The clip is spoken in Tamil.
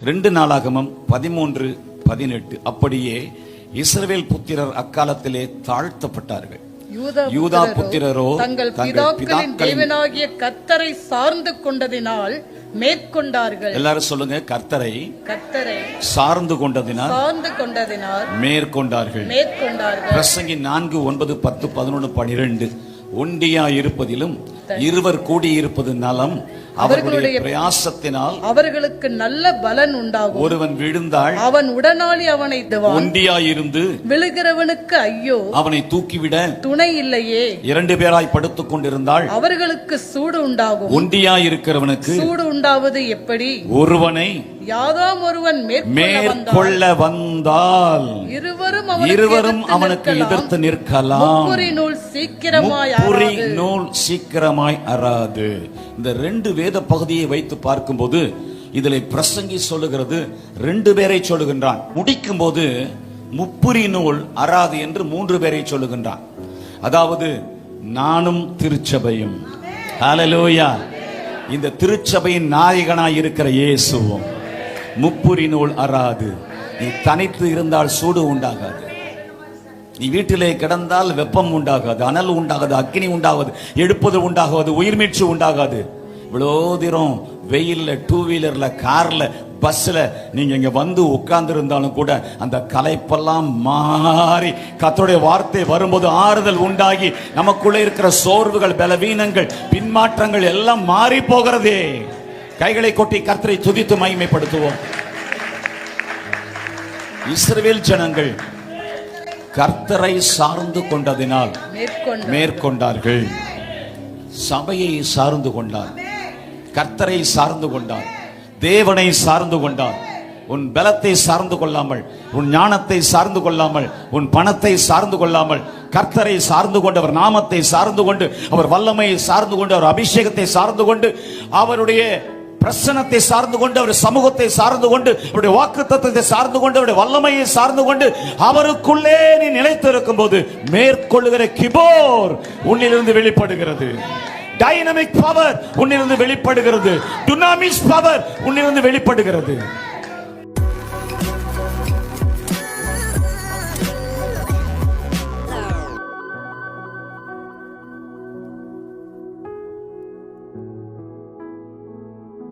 2 நாளாகமம் 13:18. அப்படியே இஸ்ரவேல் புத்திரர் அக்காலத்திலே தாழ்த்தப்பட்டார்கள். யூதா புத்திரரோ தங்கள் பிதாக்களின் தேவனாகிய கர்த்தரை சார்ந்து கொண்டதினால் மேற்கொண்டார்கள். எல்லாரும் சொல்லுங்க, கர்த்தரை சார்ந்து கொண்டதினால் மேற்கொண்டார்கள். பிரசங்கி 4, 9, 10, 11, 12. ஒண்டியா இருப்பதிலும் இருவர் கூடியிருப்பது நலம், அவர்களுடைய பிரயாசத்தினால் அவர்களுக்கு நல்ல பலன் உண்டாகும். ஒருவன் விழுந்தாள், அவன் உடனாளி அவனை ஒண்டியா இருந்து விழுகிறவனுக்கு ஐயோ, அவனை தூக்கிவிட துணை இல்லையே. 2 பேராய் படுத்துக் கொண்டிருந்தாள், அவர்களுக்கு சூடு உண்டாகும். ஒண்டியா இருக்கிறவனுக்கு சூடு உண்டாவது எப்படி? ஒருவனை யாதாம் ஒருவன் மேற்கொள்ள வந்தால் இருவரும் அவனுக்கு எதிர்த்து நிற்கலாம். முப்புரி நூல் சீக்கிரமாய் அறாது. இந்த 2 வேத பகுதியை வைத்து பார்க்கும்போது இதில் பிரசங்கி சொல்லுகிறது 2 பேரை சொல்லுகின்றான். முடிக்கும் போது முப்புரி நூல் அறாது என்று 3 பேரை சொல்லுகின்றான். அதாவது நானும் திருச்சபையும், ஹல்லேலூயா, இந்த திருச்சபையின் நாயகனாய் இருக்கிற இயேசுவும். முப்புரி நூல் அறாது. நீ தனித்து இருந்தால் சூடு உண்டாகாது, நீ வீட்டிலே கிடந்தால் வெப்பம் உண்டாகாது, அனல் உண்டாகாது, அக்னி உண்டாகாது, எடுப்பது உண்டாகாது, உயிர்மீட்சி உண்டாகாது. இவ்வளோ தூரம் வெயில்ல, 2 வீலர்ல, கார்ல, பஸ்ல நீங்க இங்க வந்து உட்கார்ந்து இருந்தாலும் கூட அந்த களைப்பெல்லாம் மாறி கர்த்தருடைய வார்த்தை வரும்போது ஆறுதல் உண்டாகி நமக்குள்ளே இருக்கிற சோர்வுகள், பலவீனங்கள், பின்மாற்றங்கள் எல்லாம் மாறி போகிறதே. கைகளை கொட்டி கர்த்தரை துதித்து மகிமைப்படுத்துவோம். இஸ்ரவேல் ஜனங்கள் கர்த்தரை சார்ந்து கொண்டதினால் மேற்கொண்டார்கள். சபையை சார்ந்து கொண்டார், கர்த்தரை சார்ந்து கொண்டார், தேவனை சார்ந்து கொண்டார். உன் பலத்தை சார்ந்து கொள்ளாமல், உன் ஞானத்தை சார்ந்து கொள்ளாமல், உன் பணத்தை சார்ந்து கொள்ளாமல், கர்த்தரை சார்ந்து கொண்டு, அவர் நாமத்தை சார்ந்து கொண்டு, அவர் வல்லமையை சார்ந்து கொண்டு, அவர் அபிஷேகத்தை சார்ந்து கொண்டு, அவருடைய பிரசன்னத்தை சார்ந்து கொண்டு, அவருடைய சமூகத்தை சார்ந்து கொண்டு, அவருடைய வாக்குத்தத்தத்தை சார்ந்து கொண்டு, அவருடைய வல்லமையை சார்ந்து கொண்டு, அவருக்குள்ளே நீ நிலைத்து இருக்கும் போது மேற்கொள்ளுகிற கிபோர் உன்னிலிருந்து வெளிப்படுகிறது. டைனமிக் பவர் உன்னிலிருந்து வெளிப்படுகிறது. டுனாமிஸ் பவர் உன்னிலிருந்து வெளிப்படுகிறது.